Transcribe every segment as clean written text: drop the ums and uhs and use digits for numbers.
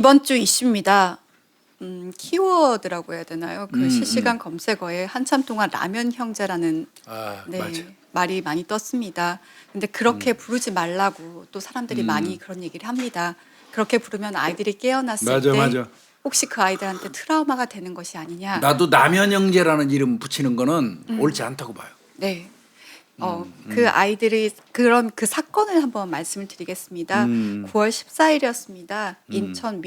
이번 주 이슈입니다. 키워드라고 해야 되나요? 그 실시간 검색어에 한참 동안 라면 형제라는 맞아. 말이 많이 떴습니다. 근데 그렇게 부르지 말라고 또 사람들이 많이 그런 얘기를 합니다. 그렇게 부르면 아이들이 깨어났을 맞아, 때 맞아. 혹시 그 아이들한테 트라우마가 되는 것이 아니냐. 나도 남현 형제라는 이름 붙이는 거는 옳지 않다고 봐요. 네. 그 아이들이 그런 그 사건을 한번 말씀을 드리겠습니다. 9월 14일이었습니다. 인천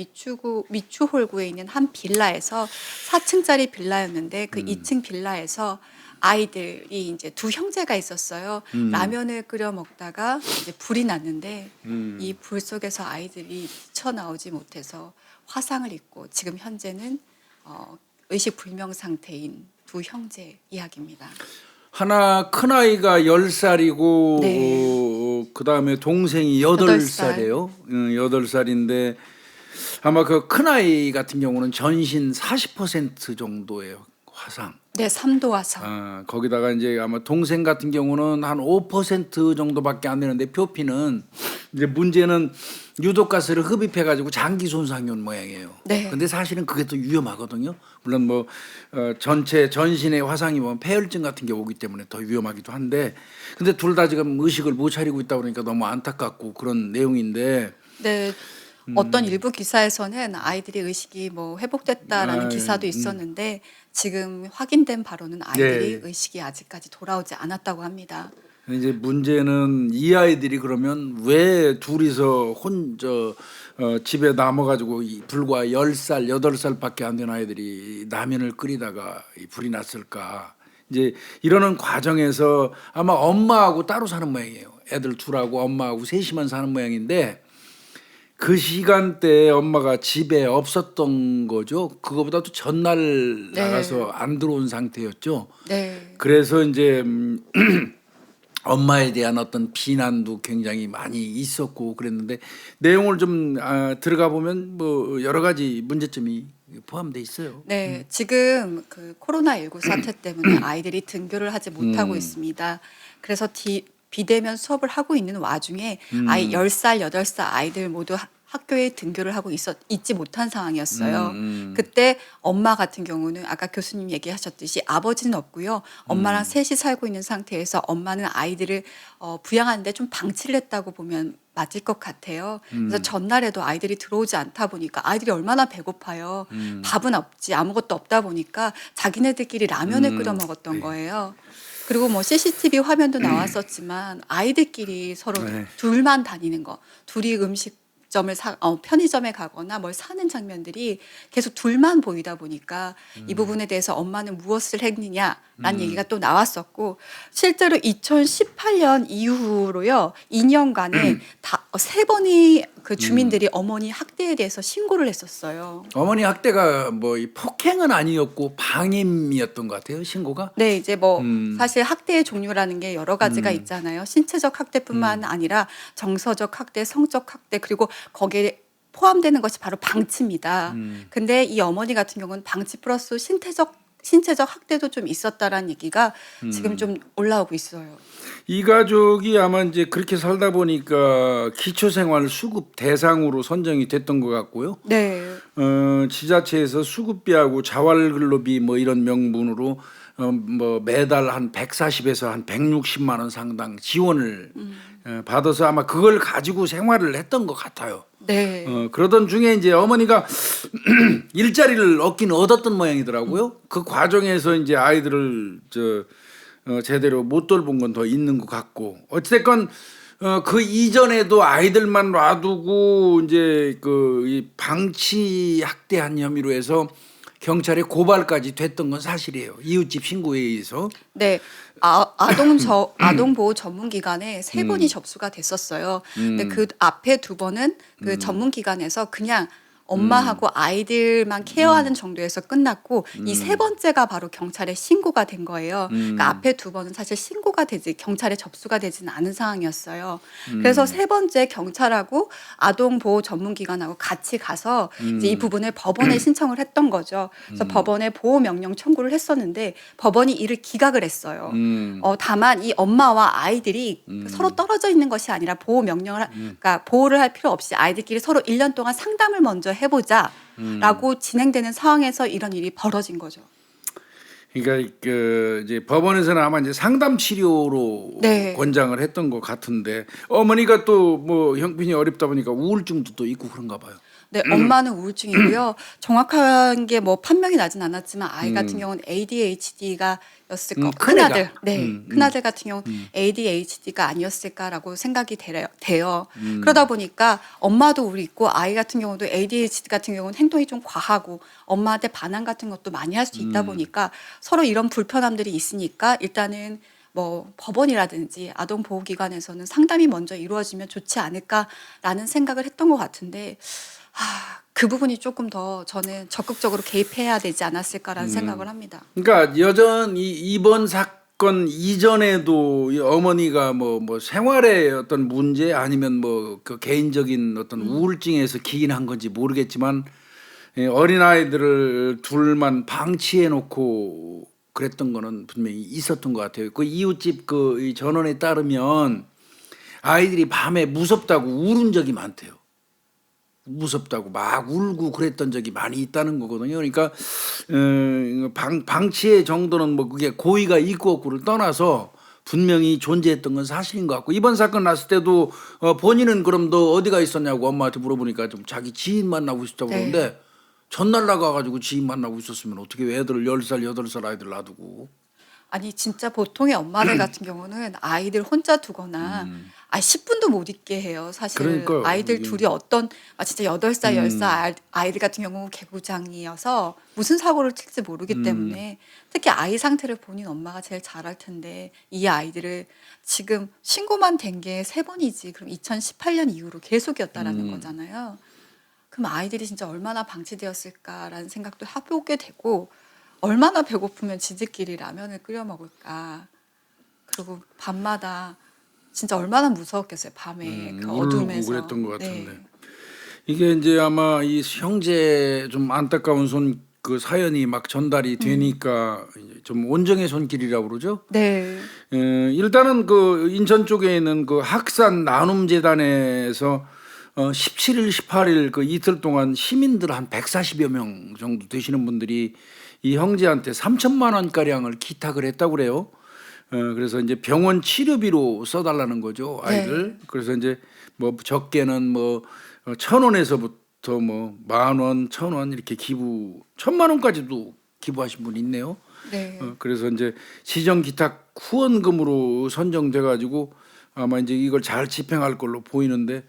미추홀구에 있는 한 빌라에서 4층짜리 빌라였는데 그 2층 빌라에서 아이들이 이제 두 형제가 있었어요. 라면을 끓여 먹다가 이제 불이 났는데 이 불 속에서 아이들이 뛰쳐나오지 못해서 화상을 입고 지금 현재는 의식 불명 상태인 두 형제 이야기입니다. 하나 큰 아이가 10살이고 네. 그다음에 동생이 8살이에요. 8살인데 아마 그 큰 아이 같은 경우는 전신 40% 정도예요. 화상. 네, 3도 화상. 거기다가 이제 아마 동생 같은 경우는 한 5% 정도밖에 안 되는데 표피는 이제 문제는 유독가스를 흡입해 가지고 장기 손상이 온 모양이에요. 네. 근데 사실은 그게 더 위험하거든요. 물론 뭐 전체 전신에 화상이 오면 폐혈증 같은 게 오기 때문에 더 위험하기도 한데 근데 둘 다 지금 의식을 못 차리고 있다 그러니까 너무 안타깝고 그런 내용인데 네. 어떤 일부 기사에서는 아이들이 의식이 뭐 회복됐다라는 기사도 있었는데 지금 확인된 바로는 아이들이 네. 의식이 아직까지 돌아오지 않았다고 합니다. 이제 문제는 이 아이들이 그러면 왜 둘이서 집에 남아가지고 불과 10살, 8살밖에 안 된 아이들이 라면을 끓이다가 이 불이 났을까? 이제 이러는 과정에서 아마 엄마하고 따로 사는 모양이에요. 애들 둘하고 엄마하고 셋이만 사는 모양인데 그 시간대에 엄마가 집에 없었던 거죠. 그거보다도 전날 네. 나가서 안 들어온 상태였죠. 네. 그래서 이제 엄마에 대한 어떤 비난도 굉장히 많이 있었고 그랬는데 내용을 좀 들어가 보면 뭐 여러 가지 문제점이 포함돼 있어요. 네, 지금 그 코로나19 사태 때문에 아이들이 등교를 하지 못하고 있습니다. 그래서 비대면 수업을 하고 있는 와중에 아이 10살, 8살 아이들 모두 학교에 등교를 하고 있지 못한 상황이었어요. 그때 엄마 같은 경우는 아까 교수님 얘기하셨듯이 아버지는 없고요. 엄마랑 셋이 살고 있는 상태에서 엄마는 아이들을 부양하는데 좀 방치를 했다고 보면 맞을 것 같아요. 그래서 전날에도 아이들이 들어오지 않다 보니까 아이들이 얼마나 배고파요. 밥은 없지 아무것도 없다 보니까 자기네들끼리 라면을 끓여 먹었던 거예요. 그리고 뭐 CCTV 화면도 나왔었지만 아이들끼리 서로 네. 둘만 다니는 거, 둘이 편의점에 가거나 뭘 사는 장면들이 계속 둘만 보이다 보니까 이 부분에 대해서 엄마는 무엇을 했느냐라는 얘기가 또 나왔었고 실제로 2018년 이후로요 2년간에 다 3번이 그 주민들이 어머니 학대에 대해서 신고를 했었어요. 어머니 학대가 뭐 이 폭행은 아니었고 방임이었던 것 같아요. 신고가. 네, 이제 뭐 사실 학대의 종류라는 게 여러 가지가 있잖아요. 신체적 학대뿐만 아니라 정서적 학대, 성적 학대 그리고 거기에 포함되는 것이 바로 방치입니다. 근데 이 어머니 같은 경우는 방치 플러스 신체적 학대도 좀 있었다라는 얘기가 지금 좀 올라오고 있어요. 이 가족이 아마 이제 그렇게 살다 보니까 기초생활 수급 대상으로 선정이 됐던 것 같고요. 네. 지자체에서 수급비하고 자활근로비 뭐 이런 명분으로 뭐 매달 한 140에서 한 160만 원 상당 지원을 받아서 아마 그걸 가지고 생활을 했던 것 같아요. 네. 그러던 중에 이제 어머니가 일자리를 얻었던 모양이더라고요. 그 과정에서 이제 아이들을 제대로 못 돌본 건 더 있는 것 같고 어찌됐건 그 이전에도 아이들만 놔두고 이제 이 방치 학대한 혐의로 해서 경찰에 고발까지 됐던 건 사실이에요. 이웃집 신고에 의해서. 네. 아동보호 전문기관에 3번이 접수가 됐었어요. 근데 그 앞에 2번은 그 전문기관에서 그냥 엄마하고 아이들만 케어하는 정도에서 끝났고 이 3번째가 바로 경찰에 신고가 된 거예요. 그러니까 앞에 2번은 사실 신고가 되지 경찰에 접수가 되지는 않은 상황이었어요. 그래서 3번째 경찰하고 아동보호 전문기관하고 같이 가서 이제 이 부분을 법원에 신청을 했던 거죠. 그래서 법원에 보호명령 청구를 했었는데 법원이 이를 기각을 했어요. 다만 이 엄마와 아이들이 서로 떨어져 있는 것이 아니라 그러니까 보호를 할 필요 없이 아이들끼리 서로 1년 동안 상담을 먼저 해보자라고 진행되는 상황에서 이런 일이 벌어진 거죠. 그러니까 그 이제 법원에서는 아마 이제 상담 치료로 네. 권장을 했던 것 같은데 어머니가 또 뭐 형편이 어렵다 보니까 우울증도 또 있고 그런가 봐요. 네, 엄마는 우울증이고요. 정확한 게 뭐 판명이 나진 않았지만 아이 같은 경우는 ADHD가 였을 거. 큰애가. 큰아들, 네, 큰아들 같은 경우 ADHD가 아니었을까라고 생각이 돼요. 그러다 보니까 엄마도 우리 있고 아이 같은 경우도 ADHD 같은 경우는 행동이 좀 과하고 엄마한테 반항 같은 것도 많이 할 수 있다 보니까 서로 이런 불편함들이 있으니까 일단은 뭐 법원이라든지 아동보호기관에서는 상담이 먼저 이루어지면 좋지 않을까라는 생각을 했던 것 같은데 그 부분이 조금 더 저는 적극적으로 개입해야 되지 않았을까라는 생각을 합니다. 그러니까 여전히 이번 사건 이전에도 이 어머니가 뭐 생활의 어떤 문제 아니면 뭐 그 개인적인 어떤 우울증에서 기인한 건지 모르겠지만 어린 아이들을 둘만 방치해 놓고 그랬던 거는 분명히 있었던 것 같아요. 그 이웃집 이 전원에 따르면 아이들이 밤에 무섭다고 울은 적이 많대요. 무섭다고 막 울고 그랬던 적이 많이 있다는 거거든요. 그러니까 방치의 정도는 뭐 그게 고의가 있고 없고를 떠나서 분명히 존재했던 건 사실인 것 같고 이번 사건 났을 때도 본인은 그럼 너 어디가 있었냐고 엄마한테 물어보니까 좀 자기 지인 만나고 있었다고 네. 그러는데 전날 나가가지고 지인 만나고 있었으면 어떻게 애들 10살 8살 아이들 놔두고 아니 진짜 보통의 엄마들 같은 경우는 아이들 혼자 두거나 10분도 못 있게 해요. 사실 그러니까요, 아이들 이게. 둘이 진짜 8살 10살 아이들 같은 경우 개구장이어서 무슨 사고를 칠지 모르기 때문에 특히 아이 상태를 본인 엄마가 제일 잘 알 텐데 이 아이들을 지금 신고만 된 게 3번이지 그럼 2018년 이후로 계속이었다라는 거잖아요. 그럼 아이들이 진짜 얼마나 방치되었을까라는 생각도 해보게 되고 얼마나 배고프면 지들끼리 라면을 끓여 먹을까. 그리고 밤마다 진짜 얼마나 무서웠겠어요. 밤에 그 울고 어두우면서. 그랬던 것 같은데 네. 이게 이제 아마 이 형제 좀 안타까운 그 사연이 막 전달이 되니까 이제 좀 온정의 손길이라고 그러죠. 네. 일단은 그 인천 쪽에 있는 그 학산 나눔재단에서 17일, 18일 그 이틀 동안 시민들 한 140여 명 정도 되시는 분들이 이 형제한테 3천만 원 가량을 기탁을 했다고 그래요. 그래서 이제 병원 치료비로 써달라는 거죠, 아이들. 네. 그래서 이제 뭐 적게는 뭐 1,000원에서부터 뭐 10,000원, 1,000원 이렇게 1,000만 원까지도 기부하신 분이 있네요. 네. 그래서 이제 지정 기탁 후원금으로 선정돼 가지고 아마 이제 이걸 잘 집행할 걸로 보이는데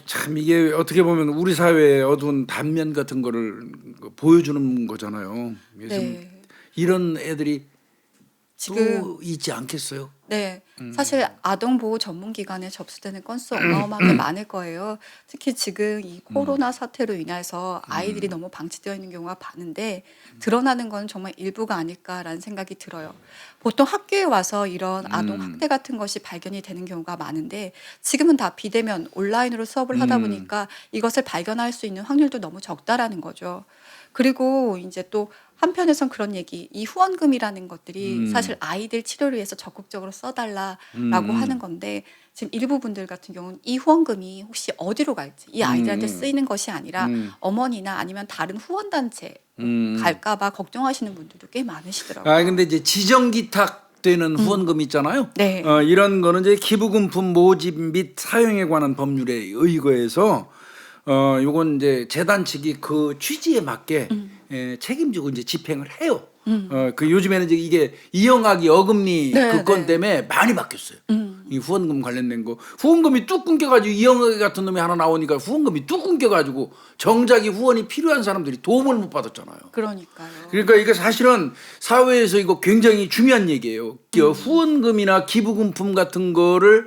참 이게 어떻게 보면 우리 사회의 어두운 단면 같은 거를 보여주는 거잖아요. 요즘 네. 이런 애들이 지금 또 있지 않겠어요? 네. 사실 아동보호 전문기관에 접수되는 건수 어마어마하게 많을 거예요. 특히 지금 이 코로나 사태로 인해서 아이들이 너무 방치되어 있는 경우가 많은데 드러나는 건 정말 일부가 아닐까라는 생각이 들어요. 보통 학교에 와서 이런 아동 학대 같은 것이 발견이 되는 경우가 많은데 지금은 다 비대면 온라인으로 수업을 하다 보니까 이것을 발견할 수 있는 확률도 너무 적다라는 거죠. 그리고 이제 또 한편에선 그런 얘기, 이 후원금이라는 것들이 사실 아이들 치료를 위해서 적극적으로 써달라라고 하는 건데 지금 일부 분들 같은 경우는 이 후원금이 혹시 어디로 갈지 이 아이들한테 쓰이는 것이 아니라 어머니나 아니면 다른 후원단체 갈까봐 걱정하시는 분들도 꽤 많으시더라고요. 근데 이제 지정 기탁되는 후원금 있잖아요. 네. 이런 거는 이제 기부금품 모집 및 사용에 관한 법률에 의거해서 요건 이제 재단 측이 그 취지에 맞게 책임지고 이제 집행을 해요. 그 요즘에는 이제 이게 이영학이 어금니 네, 그 건 네. 때문에 많이 바뀌었어요. 이 후원금 관련된 거 후원금이 뚝 끊겨가지고 이영학 같은 놈이 하나 나오니까 후원금이 뚝 끊겨가지고 정작이 후원이 필요한 사람들이 도움을 못 받았잖아요. 그러니까요. 그러니까 이게 사실은 사회에서 이거 굉장히 중요한 얘기예요. 후원금이나 기부금품 같은 거를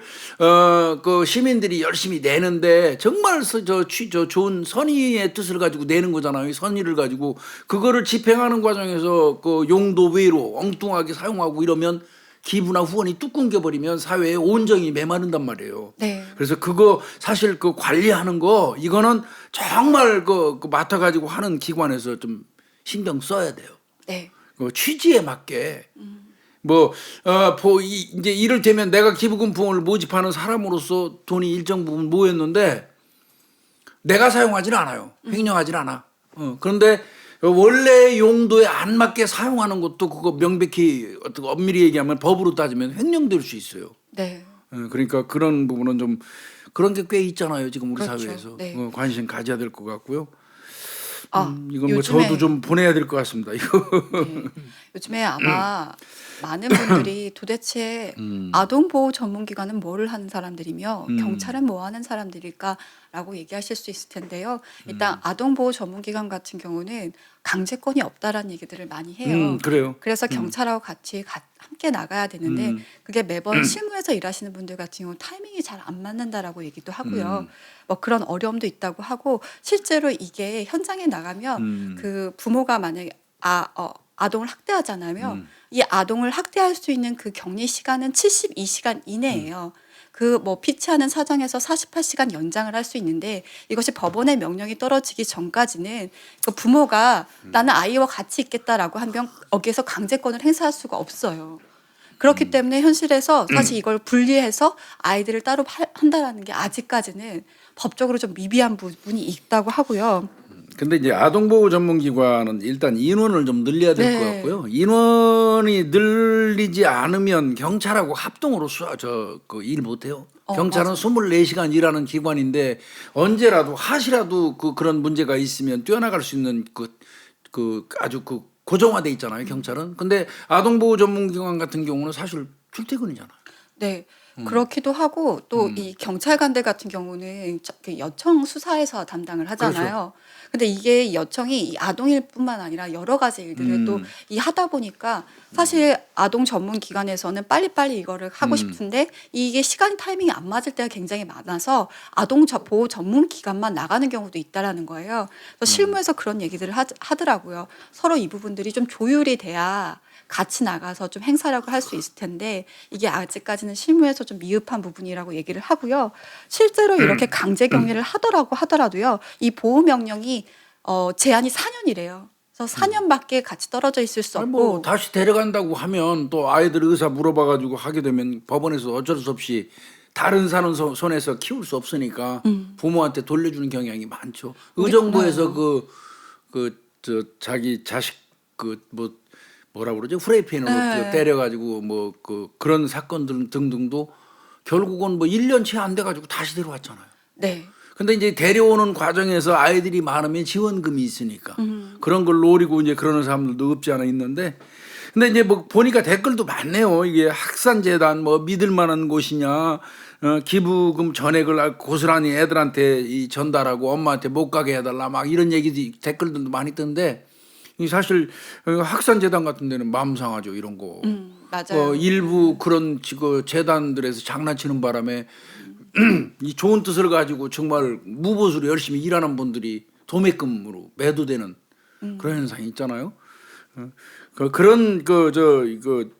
그 시민들이 열심히 내는데 정말 저 좋은 선의의 뜻을 가지고 내는 거잖아요. 선의를 가지고 그거를 집행하는 과정에서 그 용도 외로 엉뚱하게 사용하고 이러면 기부나 후원이 뚝 끊겨버리면 사회에 온정이 메마른단 말이에요. 네. 그래서 그거 사실 그 관리하는 거 이거는 정말 그 맡아가지고 하는 기관에서 좀 신경 써야 돼요. 네. 그 취지에 맞게 이제 이를테면 내가 기부금품을 모집하는 사람으로서 돈이 일정 부분 모였는데 내가 사용하지는 않아요. 횡령하지는 않아. 그런데 원래 용도에 안 맞게 사용하는 것도 그거 명백히 어떻게 엄밀히 얘기하면 법으로 따지면 횡령될 수 있어요. 네. 그러니까 그런 부분은 좀 그런 게 꽤 있잖아요. 지금 우리 그렇죠. 사회에서 네. 관심 가져야 될 것 같고요. 이건 뭐 요즘에 저도 좀 보내야 될 것 같습니다. 이거. 네. 요즘에 아마 많은 분들이 도대체 아동보호 전문기관은 뭐를 하는 사람들이며 경찰은 뭐 하는 사람들일까라고 얘기하실 수 있을 텐데요. 일단 아동보호 전문기관 같은 경우는 강제권이 없다라는 얘기들을 많이 해요. 그래요. 그래서 경찰하고 같이 함께 나가야 되는데 그게 매번 실무에서 일하시는 분들 같은 경우 타이밍이 잘 안 맞는다라고 얘기도 하고요. 뭐 그런 어려움도 있다고 하고 실제로 이게 현장에 나가면 그 부모가 만약에 아동을 학대하잖아요. 이 아동을 학대할 수 있는 그 격리 시간은 72시간 이내예요. 그 뭐 피치하는 사정에서 48시간 연장을 할 수 있는데 이것이 법원의 명령이 떨어지기 전까지는 그 부모가 나는 아이와 같이 있겠다라고 하면 거기에서 강제권을 행사할 수가 없어요. 그렇기 때문에 현실에서 사실 이걸 분리해서 아이들을 따로 한다라는 게 아직까지는 법적으로 좀 미비한 부분이 있다고 하고요. 근데 이제 아동보호 전문기관은 일단 인원을 좀 늘려야 될 것 네. 같고요. 인원이 늘리지 않으면 경찰하고 합동으로 그 일 못해요. 경찰은 맞아요. 24시간 일하는 기관인데 언제라도 하시라도 그런 문제가 있으면 뛰어나갈 수 있는 그 아주 그 고정화돼 있잖아요. 경찰은. 근데 아동보호 전문기관 같은 경우는 사실 출퇴근이잖아요. 네. 그렇기도 하고 또 이 경찰관들 같은 경우는 그 여청 수사에서 담당을 하잖아요. 근데 이게 여청이 이 아동일뿐만 아니라 여러 가지 일들을 또 이 하다 보니까 사실 아동 전문 기관에서는 빨리빨리 이거를 하고 싶은데 이게 시간 타이밍이 안 맞을 때가 굉장히 많아서 아동 보호 전문 기관만 나가는 경우도 있다라는 거예요. 그래서 실무에서 그런 얘기들을 하더라고요. 서로 이 부분들이 좀 조율이 돼야 같이 나가서 좀 행사력을 할 수 있을 텐데 이게 아직까지는 실무에서 좀 미흡한 부분이라고 얘기를 하고요. 실제로 이렇게 강제 격리를 하더라도요. 이 보호 명령이 제한이 4년이래요. 그래서 4년밖에 같이 떨어져 있을 수 아니 없고 뭐 다시 데려간다고 하면 또 아이들 의사 물어봐가지고 하게 되면 법원에서 어쩔 수 없이 다른 사람 손에서 키울 수 없으니까 부모한테 돌려주는 경향이 많죠. 의정부에서 저 자기 자식 뭐라 그러죠? 후레이팬으로 네. 때려가지고 뭐 그런 사건들 등등도 결국은 뭐 1년 채 안 돼가지고 다시 데려왔잖아요. 네. 근데 이제 데려오는 과정에서 아이들이 많으면 지원금이 있으니까 그런 걸 노리고 이제 그러는 사람들도 없지 않아 있는데 근데 이제 뭐 보니까 댓글도 많네요. 이게 학산재단 뭐 믿을 만한 곳이냐 기부금 전액을 고스란히 애들한테 전달하고 엄마한테 못 가게 해달라 막 이런 댓글들도 많이 있던데 사실 학산재단 같은 데는 마음 상하죠. 이런 거. 맞아요. 일부 그런 재단들에서 장난치는 바람에 이 좋은 뜻을 가지고 정말 무보수로 열심히 일하는 분들이 도매금으로 매도되는 그런 현상이 있잖아요. 그런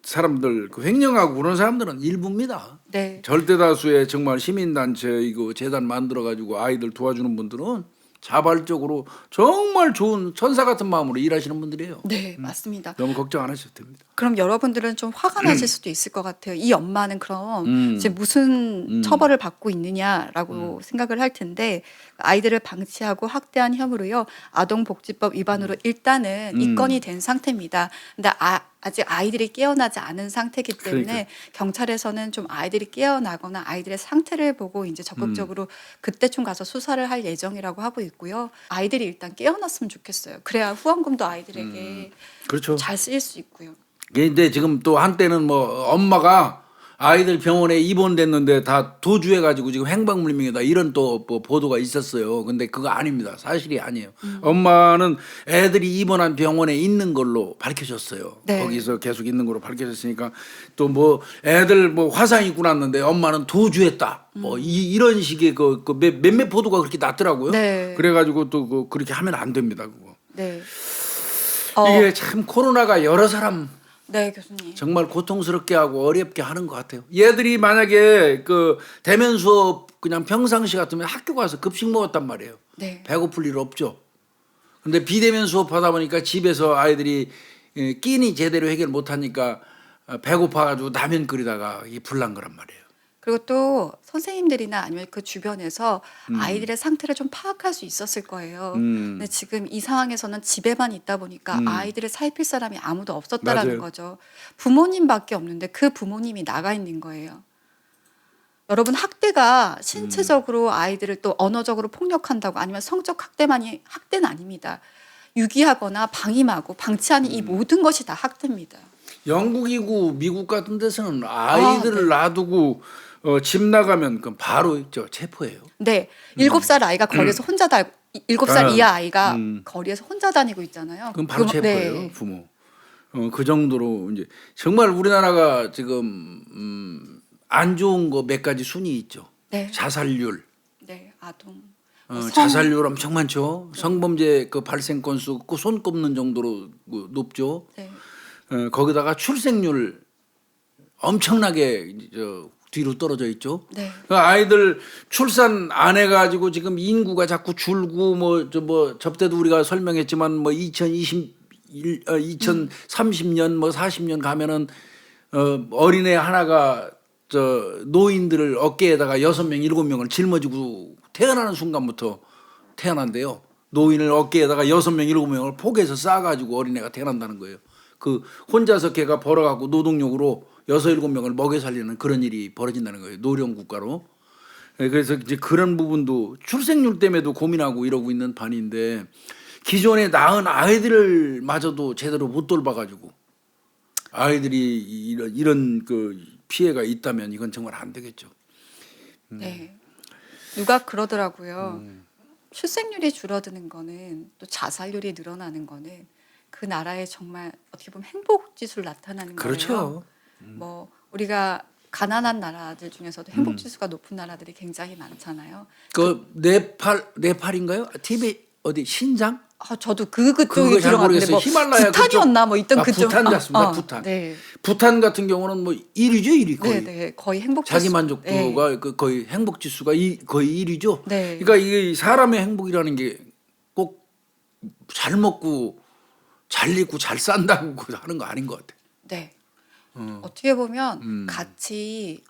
사람들 횡령하고 그런 사람들은 일부입니다. 네. 절대 다수의 정말 시민단체 이거 재단 만들어 가지고 아이들 도와주는 분들은 자발적으로 정말 좋은 천사 같은 마음으로 일하시는 분들이에요. 네, 맞습니다. 너무 걱정 안 하셔도 됩니다. 그럼 여러분들은 좀 화가 나실 수도 있을 것 같아요. 이 엄마는 그럼 이제 무슨 처벌을 받고 있느냐라고 생각을 할 텐데 아이들을 방치하고 학대한 혐의로요. 아동복지법 위반으로 일단은 입건이 된 상태입니다. 근데 아직 아이들이 깨어나지 않은 상태이기 때문에 그러니까. 경찰에서는 좀 아이들이 깨어나거나 아이들의 상태를 보고 이제 적극적으로 그때쯤 가서 수사를 할 예정이라고 하고 있고요. 아이들이 일단 깨어났으면 좋겠어요. 그래야 후원금도 아이들에게 그렇죠. 잘 쓰일 수 있고요. 근데 지금 또 한때는 뭐 엄마가 아이들 병원에 입원됐는데 다 도주해가지고 지금 행방불명이다 이런 또 뭐 보도가 있었어요. 근데 그거 아닙니다. 사실이 아니에요. 엄마는 애들이 입원한 병원에 있는 걸로 밝혀졌어요. 네. 거기서 계속 있는 걸로 밝혀졌으니까 또 뭐 애들 뭐 화상 입고 났는데 엄마는 도주했다. 뭐 이런 식의 몇몇 보도가 그렇게 났더라고요. 네. 그래가지고 또 그렇게 하면 안 됩니다. 그거. 네. 이게 참 코로나가 여러 사람 네, 교수님. 정말 고통스럽게 하고 어렵게 하는 것 같아요. 얘들이 만약에 대면 수업 그냥 평상시 같으면 학교 가서 급식 먹었단 말이에요. 네. 배고플 일 없죠. 근데 비대면 수업하다 보니까 집에서 아이들이 끼니 제대로 해결 못하니까 배고파가지고 라면 끓이다가 이 불난 거란 말이에요. 그리고 또 선생님들이나 아니면 그 주변에서 아이들의 상태를 좀 파악할 수 있었을 거예요. 근데 지금 이 상황에서는 집에만 있다 보니까 아이들을 살필 사람이 아무도 없었다라는 맞아요. 거죠. 부모님밖에 없는데 그 부모님이 나가 있는 거예요. 여러분 학대가 신체적으로 아이들을 또 언어적으로 폭력한다고 아니면 성적 학대만이 학대는 아닙니다. 유기하거나 방임하고 방치하는 이 모든 것이 다 학대입니다. 영국이고 미국 같은 데서는 아이들을 네. 놔두고 집 나가면 그럼 바로 체포해요. 네, 7살 아이가 거리에서 혼자 7살 아, 이하 아이가 거리에서 혼자 다니고 있잖아요. 그럼 바로 체포해요, 네. 부모. 그 정도로 이제 정말 우리나라가 지금 안 좋은 거 몇 가지 순위 있죠. 네. 자살률, 네, 아동. 자살률 엄청 많죠. 성범죄 그 발생 건수 손 꼽는 정도로 높죠. 네. 거기다가 출생률 엄청나게 뒤로 떨어져 있죠. 네. 그러니까 아이들 출산 안 해가지고 지금 인구가 자꾸 줄고 뭐 접대도 우리가 설명했지만 뭐 2030년 뭐 40년 가면은 어린애 하나가 노인들을 어깨에다가 6명 7명을 짊어지고 태어나는 순간부터 태어난대요. 노인을 어깨에다가 6명 7명을 포개서 쌓아가지고 어린애가 태어난다는 거예요. 그 혼자서 걔가 벌어갖고 노동력으로 6, 7명을 먹여 살리는 그런 일이 벌어진다는 거예요. 노령 국가로. 그래서 이제 그런 부분도 출생률 때문에도 고민하고 이러고 있는 판인데 기존에 낳은 아이들을 마저도 제대로 못 돌봐가지고 아이들이 이런 그 피해가 있다면 이건 정말 안 되겠죠. 네. 누가 그러더라고요. 출생률이 줄어드는 거는 또 자살률이 늘어나는 거는 그 나라의 정말 어떻게 보면 행복 지수를 나타나는 그렇죠. 거예요. 뭐 우리가 가난한 나라들 중에서도 행복 지수가 높은 나라들이 굉장히 많잖아요. 그 네팔인가요? 티베 어디 신장? 저도 그쪽이 그거 잘 들어갔는데 모르겠어요. 뭐 히말라야 부탄이었나 뭐 있던 그쪽. 부탄 같습니다. 부탄. 네. 부탄 같은 경우는 뭐 1위죠, 1위 거의. 네, 거의 행복 자기 지수. 만족도가 네. 거의 행복 지수가 거의 1위죠. 네. 그러니까 이게 사람의 행복이라는 게 꼭 잘 먹고 잘 입고 잘 산다고 하는 거 아닌 것 같아. 네. 어떻게 보면 같이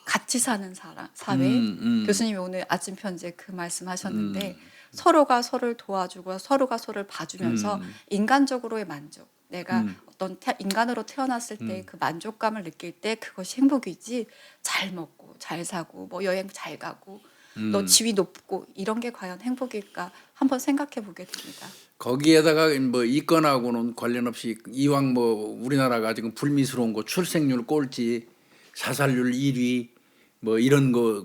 사는 사회. 교수님이 오늘 아침 편지에 그 말씀하셨는데 서로가 서로를 도와주고 서로가 서로를 봐주면서 인간적으로의 만족. 내가 어떤 인간으로 태어났을 때 그 만족감을 느낄 때 그것이 행복이지. 잘 먹고 잘 사고 뭐 여행 잘 가고 또 지위 높고 이런 게 과연 행복일까 한번 생각해 보게 됩니다. 거기에다가 뭐 이건하고는 관련 없이 이왕 뭐 우리나라가 지금 불미스러운 거 출생률 꼴찌, 자살률 1위 뭐 이런 거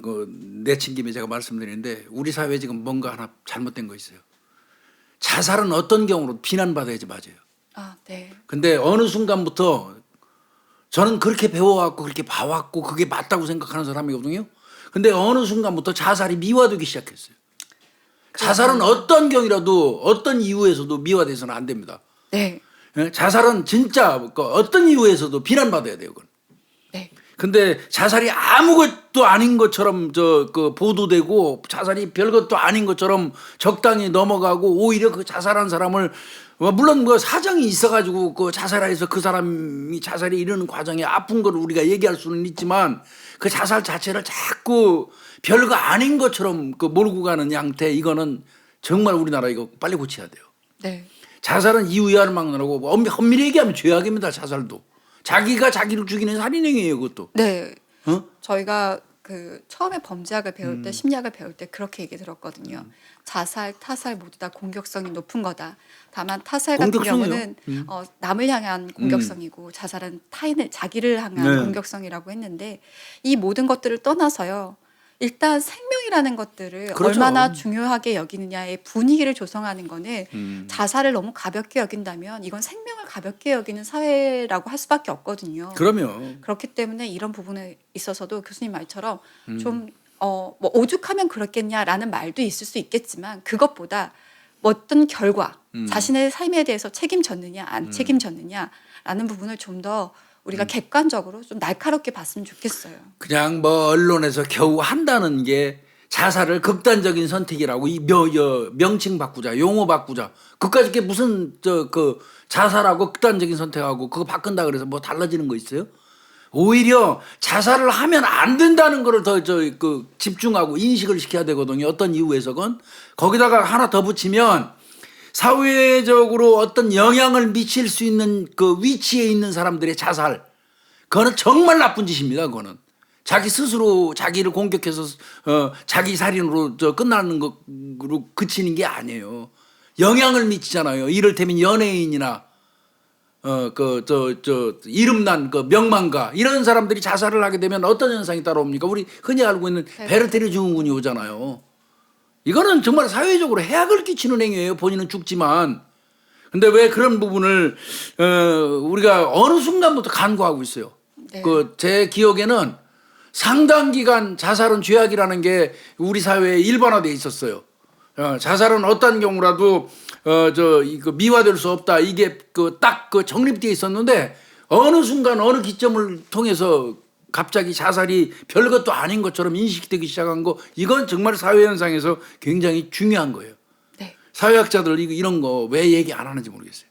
내친 김에 제가 말씀드리는데 우리 사회에 지금 뭔가 하나 잘못된 거 있어요. 자살은 어떤 경우로 비난받아야지 맞아요. 네. 근데 어느 순간부터 저는 그렇게 배워왔고 그렇게 봐왔고 그게 맞다고 생각하는 사람이거든요. 근데 어느 순간부터 자살이 미화되기 시작했어요. 자살은 어떤 경우라도 어떤 이유에서도 미화돼서는 안 됩니다. 네. 자살은 진짜 어떤 이유에서도 비난받아야 돼요. 그건. 네. 근데 자살이 아무것도 아닌 것처럼 보도되고 자살이 별것도 아닌 것처럼 적당히 넘어가고 오히려 그 자살한 사람을 물론 뭐 사정이 있어가지고 그 자살해서 그 사람이 자살이 이르는 과정에 아픈 걸 우리가 얘기할 수는 있지만 그 자살 자체를 자꾸 별거 아닌 것처럼 몰고 가는 양태 이거는 정말 우리나라 이거 빨리 고쳐야 돼요. 네. 자살은 이유야를 막론하고 엄밀히 얘기하면 죄악입니다. 자살도. 자기가 자기를 죽이는 살인행위예요. 그것도. 네. 저희가 그 처음에 범죄학을 배울 때 심리학을 배울 때 그렇게 얘기 들었거든요. 자살, 타살 모두 다 공격성이 높은 거다. 다만 타살 같은 공격성이요. 경우는 남을 향한 공격성이고 자살은 자기를 향한 네. 공격성이라고 했는데 이 모든 것들을 떠나서요. 일단 생명이라는 것들을 그렇죠. 얼마나 중요하게 여기느냐의 분위기를 조성하는 거는 자살을 너무 가볍게 여긴다면 이건 생명을 가볍게 여기는 사회라고 할 수밖에 없거든요. 그러면 그렇기 때문에 이런 부분에 있어서도 교수님 말처럼 좀 뭐 오죽하면 그렇겠냐라는 말도 있을 수 있겠지만 그것보다 어떤 결과 자신의 삶에 대해서 책임졌느냐 안 책임졌느냐라는 부분을 좀 더 우리가 객관적으로 좀 날카롭게 봤으면 좋겠어요. 그냥 뭐 언론에서 겨우 한다는 게 자살을 극단적인 선택이라고 이 명칭 바꾸자, 용어 바꾸자. 그까짓 게 무슨 자살하고 극단적인 선택하고 그거 바꾼다 그래서 뭐 달라지는 거 있어요? 오히려 자살을 하면 안 된다는 거를 더 집중하고 인식을 시켜야 되거든요. 어떤 이유에서건 거기다가 하나 더 붙이면 사회적으로 어떤 영향을 미칠 수 있는 그 위치에 있는 사람들의 자살, 그거는 정말 나쁜 짓입니다. 그거는 자기 스스로 자기를 공격해서 자기 살인으로 끝나는 것으로 그치는 게 아니에요. 영향을 미치잖아요. 이를테면 연예인이나 이름난 그 명망가 이런 사람들이 자살을 하게 되면 어떤 현상이 따라옵니까? 우리 흔히 알고 있는 베르테르 증후군이 오잖아요. 이거는 정말 사회적으로 해악을 끼치는 행위예요. 본인은 죽지만. 근데 왜 그런 부분을 우리가 어느 순간부터 간과하고 있어요. 네. 제 기억에는 상당 기간 자살은 죄악이라는 게 우리 사회에 일반화돼 있었어요. 자살은 어떤 경우라도 이거 미화될 수 없다. 이게 딱 정립되어 있었는데 어느 순간 어느 기점을 통해서 갑자기 자살이 별것도 아닌 것처럼 인식되기 시작한 거, 이건 정말 사회 현상에서 굉장히 중요한 거예요. 네. 사회학자들 이런 거 왜 얘기 안 하는지 모르겠어요.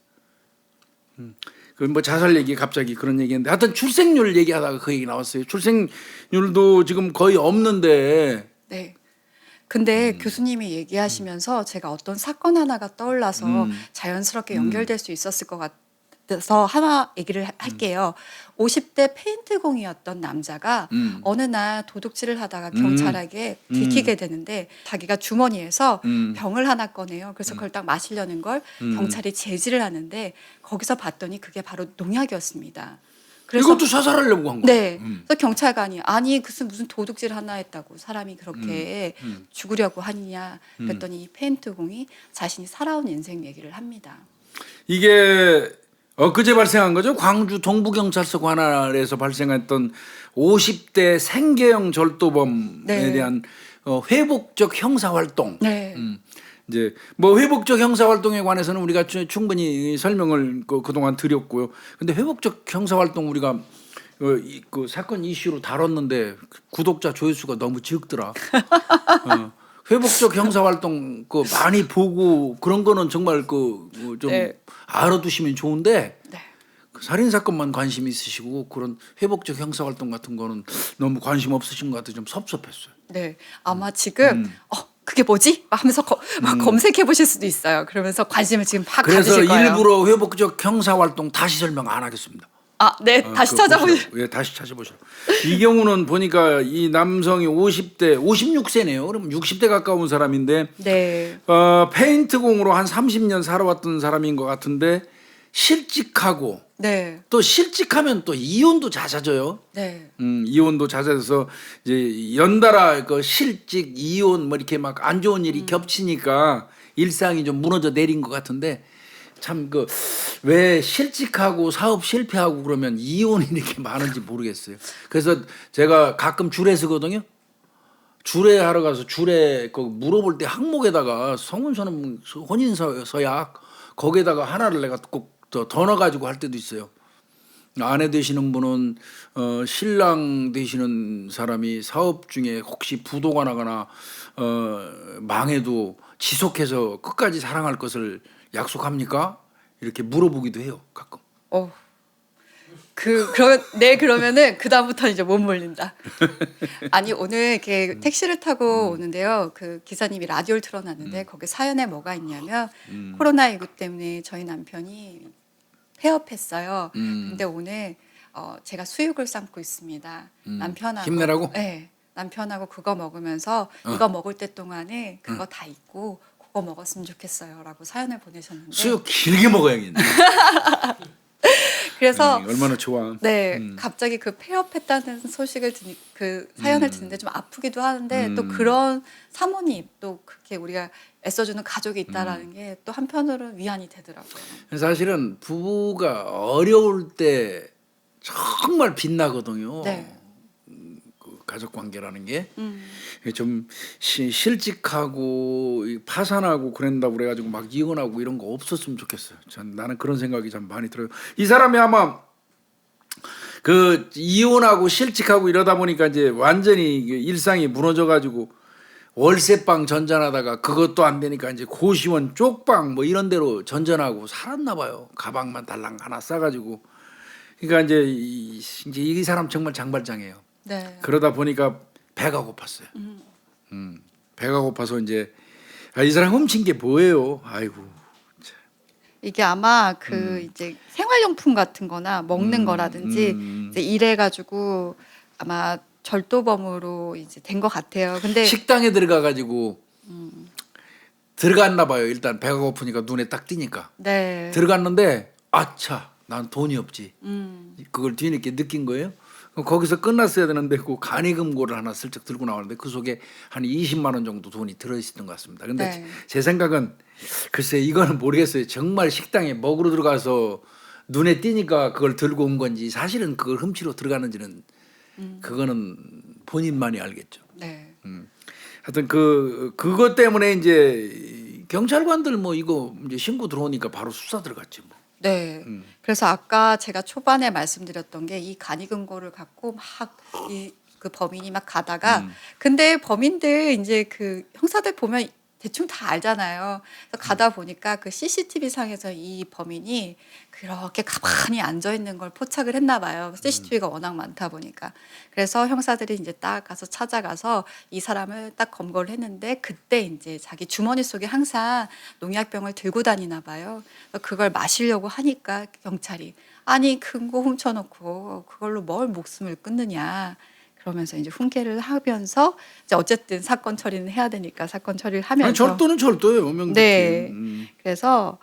그 뭐 자살 얘기 갑자기 그런 얘기했는데 하여튼 출생률 얘기하다가 그 얘기 나왔어요. 출생률도 지금 거의 없는데. 네. 근데 교수님이 얘기하시면서 제가 어떤 사건 하나가 떠올라서 자연스럽게 연결될 수 있었을 것 같아서 하나 얘기를 할게요. 50대 페인트공이었던 남자가 어느 날 도둑질을 하다가 경찰에게 들키게 되는데 자기가 주머니에서 병을 하나 꺼내요. 그래서 그걸 딱 마시려는 걸 경찰이 제지를 하는데 거기서 봤더니 그게 바로 농약이었습니다. 그래서 이것도 자살하려고 한 거예요. 네. 그래서 경찰관이 아니 무슨 도둑질 하나 했다고 사람이 그렇게 죽으려고 하느냐 그랬더니 이 페인트공이 자신이 살아온 인생 얘기를 합니다. 이게 엊그제 발생한 거죠. 광주 동부경찰서 관할에서 발생했던 50대 생계형 절도범에 네. 대한 회복적 형사활동. 네. 이제 뭐 회복적 형사활동에 관해서는 우리가 충분히 설명을 그동안 드렸고요. 근데 회복적 형사활동 우리가 그 사건 이슈로 다뤘는데 구독자 조회수가 너무 적더라. 회복적 형사활동 많이 보고 그런 거는 정말 좀 네. 알아두시면 좋은데 네. 살인 사건만 관심 있으시고 그런 회복적 형사활동 같은 거는 너무 관심 없으신 것 같아 좀 섭섭했어요. 네. 아마 지금 그게 뭐지? 하면서 막 검색해 보실 수도 있어요. 그러면서 관심을 지금 팍 그래서 가지실 거예요. 일부러 회복적 형사활동 다시 설명 안 하겠습니다. 네. 다시 찾아보시죠. 예, 다시 찾아보시죠. 이 경우는 보니까 이 남성이 50대, 56세네요. 그럼 60대 가까운 사람인데 네. 페인트공으로 한 30년 살아왔던 사람인 것 같은데 실직하고 네. 또 실직하면 또 이혼도 잦아져요. 네. 이혼도 잦아져서 이제 연달아 실직, 이혼 뭐 이렇게 막 안 좋은 일이 겹치니까 일상이 좀 무너져 내린 것 같은데 참 왜 실직하고 사업 실패하고 그러면 이혼이 이렇게 많은지 모르겠어요. 그래서 제가 가끔 주례 쓰거든요. 주례하러 가서 주례 물어볼 때 항목에다가 성혼선언 혼인서약 거기에다가 하나를 내가 꼭 더 넣어가지고 할 때도 있어요. 아내 되시는 분은 신랑 되시는 사람이 사업 중에 혹시 부도가 나거나 망해도 지속해서 끝까지 사랑할 것을 약속합니까? 이렇게 물어보기도 해요. 가끔. 그러면은 그 다음부터는 이제 못 몰린다. 아니 오늘 이렇게 택시를 타고 오는데요. 그 기사님이 라디오를 틀어놨는데 거기 사연에 뭐가 있냐면 코로나19 때문에 저희 남편이 폐업했어요. 근데 오늘 제가 수육을 삶고 있습니다. 남편하고 힘내라고? 네, 남편하고 그거 먹으면서 이거 먹을 때 동안에 그거 다 잊고 그거 먹었으면 좋겠어요라고 사연을 보내셨는데 수육 길게 먹어야겠네. 그래서 얼마나 좋아. 네, 갑자기 그 폐업했다는 소식을 그 사연을 듣는데 좀 아프기도 하는데 또 그런 사모님 또 그렇게 우리가 애써주는 가족이 있다라는 게 또 한편으로는 위안이 되더라고요. 사실은 부부가 어려울 때 정말 빛나거든요. 네. 그 가족 관계라는 게 좀 실직하고 파산하고 그런다고 그래가지고 막 이혼하고 이런 거 없었으면 좋겠어요. 나는 그런 생각이 참 많이 들어요. 이 사람이 아마 이혼하고 실직하고 이러다 보니까 이제 완전히 일상이 무너져가지고 월세방 전전하다가 그것도 안 되니까 이제 고시원 쪽방 뭐 이런 데로 전전하고 살았나 봐요. 가방만 달랑 하나 싸가지고. 그러니까 이제 이 사람 정말 장발장이에요. 네. 그러다 보니까 배가 고팠어요. 배가 고파서 이제 이 사람 훔친 게 뭐예요? 아이고. 이게 아마 이제 생활용품 같은 거나 먹는 거라든지 이제 이래가지고 아마 절도범으로 이제 된 것 같아요. 근데 식당에 들어가 가지고 들어갔나 봐요. 일단 배가 고프니까 눈에 딱 띄니까 네. 들어갔는데 아차 난 돈이 없지. 그걸 뒤늦게 느낀 거예요. 그럼 거기서 끝났어야 되는데 그 간이금고를 하나 슬쩍 들고 나오는데 그 속에 한 20만 원 정도 돈이 들어있었던 것 같습니다. 근데 네. 제 생각은 글쎄 이거는 모르겠어요. 정말 식당에 먹으러 들어가서 눈에 띄니까 그걸 들고 온 건지 사실은 그걸 훔치러 들어가는지는 그거는 본인만이 알겠죠. 네. 하여튼 그것 때문에 이제 경찰관들 뭐 이거 이제 신고 들어오니까 바로 수사 들어갔지 뭐. 네. 그래서 아까 제가 초반에 말씀드렸던 게 이 간이금고를 갖고 막 그 범인이 막 가다가 근데 범인들 이제 그 형사들 보면 대충 다 알잖아요. 그래서 가다 보니까 그 CCTV 상에서 이 범인이 그렇게 가만히 앉아 있는 걸 포착을 했나 봐요. CCTV가 워낙 많다 보니까. 그래서 형사들이 이제 딱 가서 찾아가서 이 사람을 딱 검거를 했는데 그때 이제 자기 주머니 속에 항상 농약병을 들고 다니나 봐요. 그래서 그걸 마시려고 하니까 경찰이 아니 금고 훔쳐놓고 그걸로 뭘 목숨을 끊느냐. 그러면서 이제 훈계를 하면서 이제 어쨌든 사건 처리는 해야 되니까 사건 처리를 하면서 아니, 절도는 절도예요. 명백히. 네. 그래서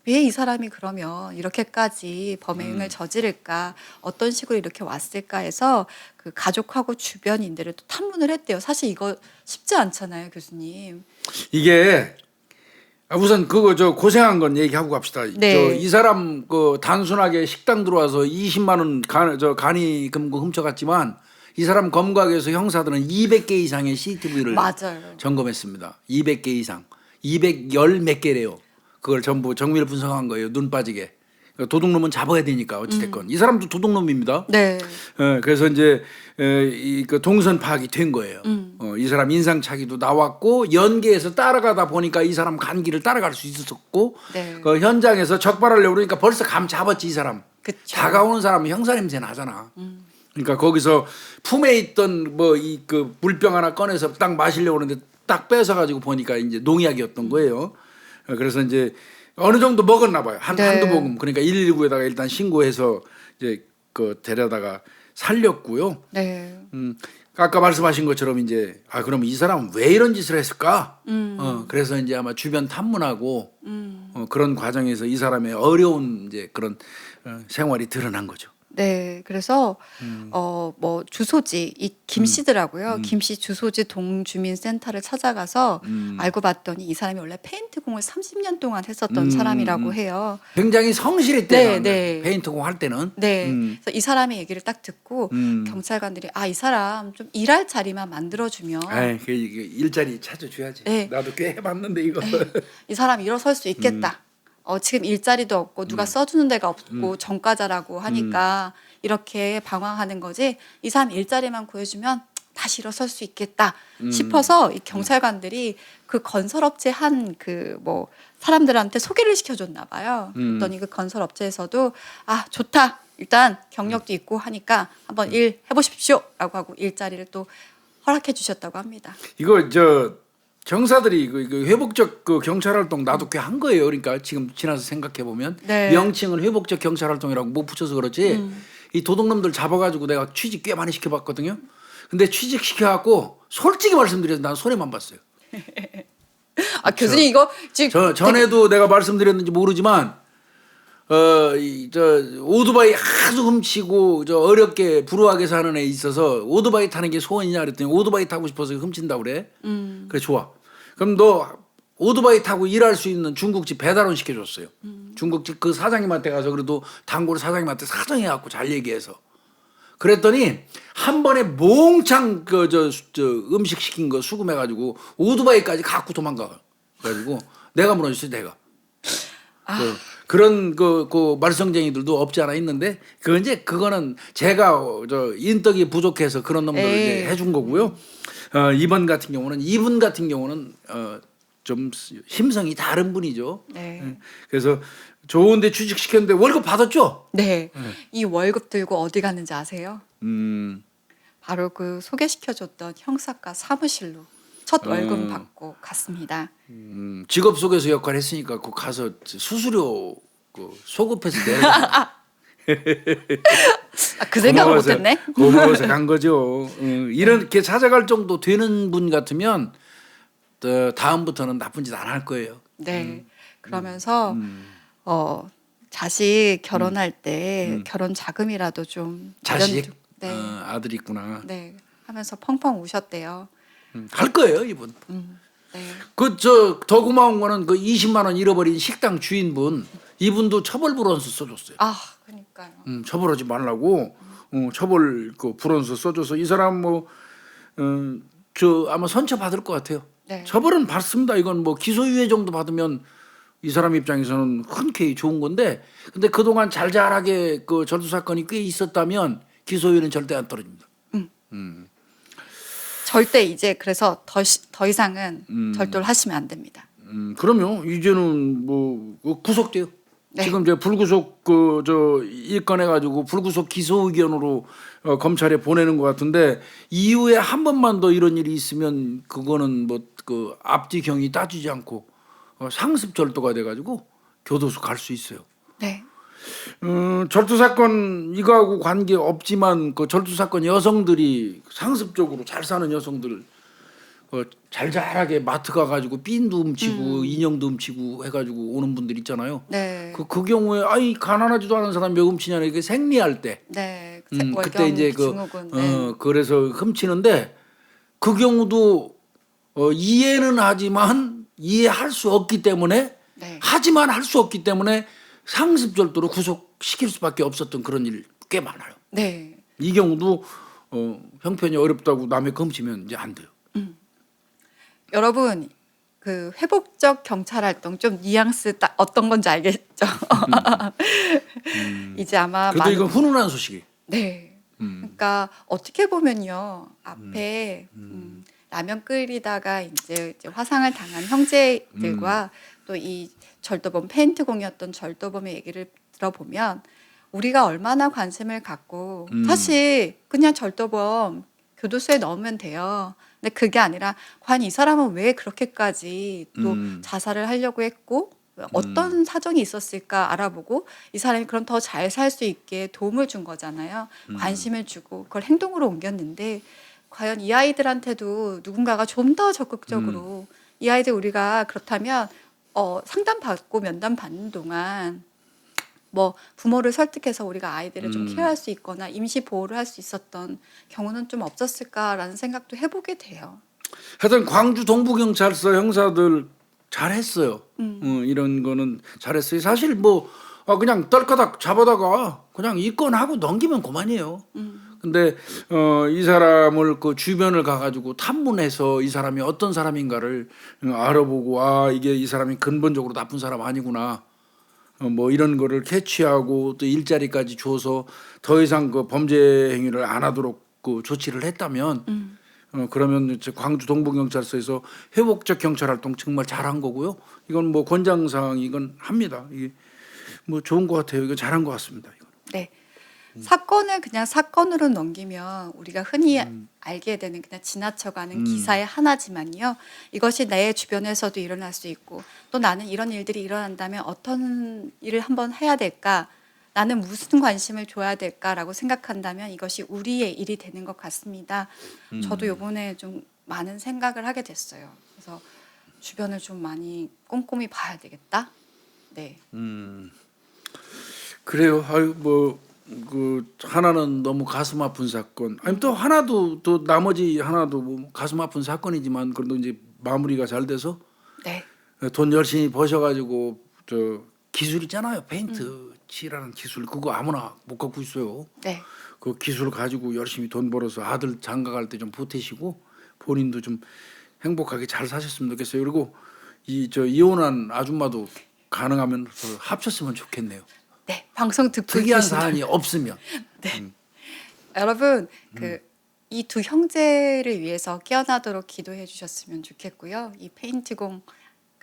왜 이 사람이 그러면 이렇게까지 범행을 저지를까 어떤 식으로 이렇게 왔을까 해서 그 가족하고 주변인들을 또 탐문을 했대요. 사실 이거 쉽지 않잖아요, 교수님. 이게 우선 그거 저 고생한 건 얘기하고 갑시다. 네. 이 사람 그 단순하게 식당 들어와서 20만 원 간이 금고 훔쳐갔지만 이 사람 검거하기 위해서 형사들은 200개 이상의 CCTV를 맞아요. 점검했습니다. 200개 이상, 210 몇 개래요. 그걸 전부 정밀 분석한 거예요. 눈 빠지게. 그러니까 도둑놈은 잡아야 되니까 어찌됐건 이 사람도 도둑놈입니다. 네. 그래서 이제 그 동선 파악이 된 거예요. 이 사람 인상착의도 나왔고 연계해서 따라가다 보니까 이 사람 간길을 따라갈 수 있었고 네. 그 현장에서 적발하려고 그러니까 벌써 감 잡았지 이 사람. 그쵸. 다가오는 사람은 형사 냄새 나잖아. 그러니까 거기서 품에 있던 뭐 그 물병 하나 꺼내서 딱 마시려고 하는데 딱 뺏어 가지고 보니까 이제 농약이었던 거예요. 그래서 이제 어느 정도 먹었나 봐요. 네. 한두 모금. 그러니까 119에다가 일단 신고해서 이제 그 데려다가 살렸고요. 네. 아까 말씀하신 것처럼 이제 그럼 이 사람은 왜 이런 짓을 했을까? 그래서 이제 아마 주변 탐문하고 그런 과정에서 이 사람의 어려운 이제 그런 생활이 드러난 거죠. 네, 그래서 뭐 주소지 이 김 씨더라고요. 김 씨 주소지 동주민센터를 찾아가서 알고 봤더니 이 사람이 원래 페인트공을 30년 동안 했었던 사람이라고 해요. 굉장히 성실했대요. 네, 네. 페인트공 할 때는. 네, 그래서 이 사람의 얘기를 딱 듣고 경찰관들이 이 사람 좀 일할 자리만 만들어주면 그 일자리 찾아줘야지. 네. 나도 꽤 해봤는데 이거. 이 사람 일어설 수 있겠다. 지금 일자리도 없고 누가 써주는 데가 없고 정가자라고 하니까 이렇게 방황하는 거지. 이 사람 일자리만 구해주면 다시 일어설 수 있겠다 싶어서 이 경찰관들이 그 건설업체 한 그 뭐 사람들한테 소개를 시켜줬나 봐요. 그랬더니 그 건설업체에서도 좋다. 일단 경력도 있고 하니까 한번 일 해보십시오라고 하고 일자리를 또 허락해 주셨다고 합니다. 이거 경사들이 그 회복적 그 경찰 활동 나도 꽤 한 거예요. 그러니까 지금 지나서 생각해 보면 네. 명칭은 회복적 경찰 활동이라고 못 붙여서 그렇지. 이 도둑놈들 잡아가지고 내가 취직 꽤 많이 시켜봤거든요. 근데 취직 시켜갖고 솔직히 말씀드려서 난 손해만 봤어요. 교수님 이거 지금 전에도 내가 말씀드렸는지 모르지만 오토바이 아주 훔치고 어렵게 불우하게 사는 애 있어서 오토바이 타는 게 소원이냐 그랬더니 오토바이 타고 싶어서 훔친다고 그래. 그래 좋아. 그럼 너 오토바이 타고 일할 수 있는 중국집 배달원 시켜줬어요. 중국집 그 사장님한테 가서 그래도 단골 사장님한테 사정해갖고 잘 얘기해서 그랬더니 한 번에 몽창 음식 시킨 거 수금해가지고 오토바이까지 갖고 도망가. 그래가지고 내가 물어줬어요. 내가. 그런 그 말썽쟁이들도 없지 않아 있는데 그거는 제가 인덕이 부족해서 그런 놈들을 이제 해준 거고요. 이분 같은 경우는 좀 심성이 다른 분이죠. 네. 그래서 좋은데 취직시켰는데 월급 받았죠? 네. 이 월급 들고 어디 갔는지 아세요? 음, 바로 그 소개시켜줬던 형사과 사무실로 첫 월급 받고 갔습니다. 직업 소개서 역할 했으니까 그 가서 수수료 그 소급해서 내야 아, 그 생각을 못했네. 고마워서 간 거죠. 이렇게 찾아갈 정도 되는 분 같으면 다음부터는 나쁜 짓 안 할 거예요. 네. 그러면서 자식 결혼할 때 결혼 자금이라도 좀 자식? 마련- 네. 아들 있구나. 네. 하면서 펑펑 우셨대요. 할 거예요, 이분. 네. 더 고마운 거는 그 20만 원 잃어버린 식당 주인분, 이분도 처벌 불원서 써줬어요. 아, 그러니까요. 처벌하지 말라고 처벌 그 불원서 써줘서 이 사람 저 아마 선처 받을 것 같아요. 네. 처벌은 받습니다. 이건 뭐 기소유예 정도 받으면 이 사람 입장에서는 흔쾌히 좋은 건데, 근데 그동안 잘잘하게 그 절도 사건이 꽤 있었다면 기소유예는 절대 안 떨어집니다. 절대 이제 그래서 더 이상은 절도를 하시면 안 됩니다. 그러면 이제는 뭐 구속돼요. 네. 지금 이제 불구속 입건해 가지고 불구속 기소 의견으로 검찰에 보내는 것 같은데, 이후에 한 번만 더 이런 일이 있으면 그거는 뭐 그 앞뒤경이 따지지 않고 상습 절도가 돼 가지고 교도소 갈 수 있어요. 네. 절도 사건 이거하고 관계 없지만 그 절도 사건 여성들이 상습적으로 잘 사는 여성들 잘잘하게 마트 가가지고 핀도 훔치고 인형도 훔치고 해가지고 오는 분들 있잖아요. 네. 그 경우에 아이 가난하지도 않은 사람 왜 훔치냐는 게 생리할 때. 네. 그때 이제 증후군. 네. 그래서 훔치는데 그 경우도 이해는 하지만 이해할 수 없기 때문에 네. 하지만 할 수 없기 때문에 상습절도로 구속시킬 수밖에 없었던 그런 일 꽤 많아요. 네. 이 경우도 형편이 어렵다고 남의 거 훔치면 이제 안 돼요. 여러분 그 회복적 경찰 활동 좀 뉘앙스 딱 어떤 건지 알겠죠? 이제 아마 그래도 이건 훈훈한 소식이. 네. 그러니까 어떻게 보면요 앞에 라면 끓이다가 이제 화상을 당한 형제들과 또 이 절도범 페인트공이었던 절도범의 얘기를 들어보면 우리가 얼마나 관심을 갖고 사실 그냥 절도범 교도소에 넣으면 돼요. 근데 그게 아니라 과연 이 사람은 왜 그렇게까지 또 자살을 하려고 했고 어떤 사정이 있었을까 알아보고 이 사람이 그럼 더 잘 살 수 있게 도움을 준 거잖아요. 관심을 주고 그걸 행동으로 옮겼는데 과연 이 아이들한테도 누군가가 좀 더 적극적으로 이 아이들 우리가 그렇다면 상담받고 면담 받는 동안 뭐 부모를 설득해서 우리가 아이들을 좀 케어할 수 있거나 임시 보호를 할 수 있었던 경우는 좀 없었을까라는 생각도 해보게 돼요. 하여튼 광주 동부경찰서 형사들 잘했어요. 이런 거는 잘했어요. 사실 뭐 그냥 떨까닥 잡아다가 그냥 입건하고 넘기면 그만이에요. 근데 이 사람을 그 주변을 가가지고 탐문해서 이 사람이 어떤 사람인가를 알아보고 이게 이 사람이 근본적으로 나쁜 사람 아니구나. 뭐 이런 거를 캐치하고 또 일자리까지 줘서 더 이상 그 범죄 행위를 안 하도록 그 조치를 했다면 그러면 이제 광주 동부경찰서에서 회복적 경찰 활동 정말 잘한 거고요. 이건 뭐 권장사항 이건 합니다. 이게 뭐 좋은 것 같아요. 이거 잘한 것 같습니다. 이건. 네. 사건을 그냥 사건으로 넘기면 우리가 흔히 알게 되는 그냥 지나쳐가는 기사의 하나지만요. 이것이 내 주변에서도 일어날 수 있고 또 나는 이런 일들이 일어난다면 어떤 일을 한번 해야 될까? 나는 무슨 관심을 줘야 될까라고 생각한다면 이것이 우리의 일이 되는 것 같습니다. 저도 이번에 좀 많은 생각을 하게 됐어요. 그래서 주변을 좀 많이 꼼꼼히 봐야 되겠다. 네. 그래요. 아유 그 하나는 너무 가슴 아픈 사건. 아니 또 하나도 또 나머지 하나도 뭐 가슴 아픈 사건이지만 그래도 이제 마무리가 잘 돼서 네. 돈 열심히 버셔가지고 저 기술 있잖아요. 페인트 칠하는 기술 그거 아무나 못 갖고 있어요. 네. 그 기술 가지고 열심히 돈 벌어서 아들 장가 갈 때 좀 보태시고 본인도 좀 행복하게 잘 사셨으면 좋겠어요. 그리고 이혼한 아줌마도 가능하면 합쳤으면 좋겠네요. 네. 방송 듣고 특이한 계신 사안이 없으면. 여러분 이 두 형제를 위해서 깨어나도록 기도해 주셨으면 좋겠고요. 이 페인트공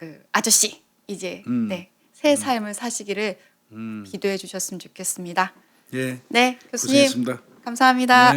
그 아저씨 이제 네, 새 삶을 사시기를 기도해 주셨으면 좋겠습니다. 예. 네, 교수님 고생했습니다. 감사합니다. 네.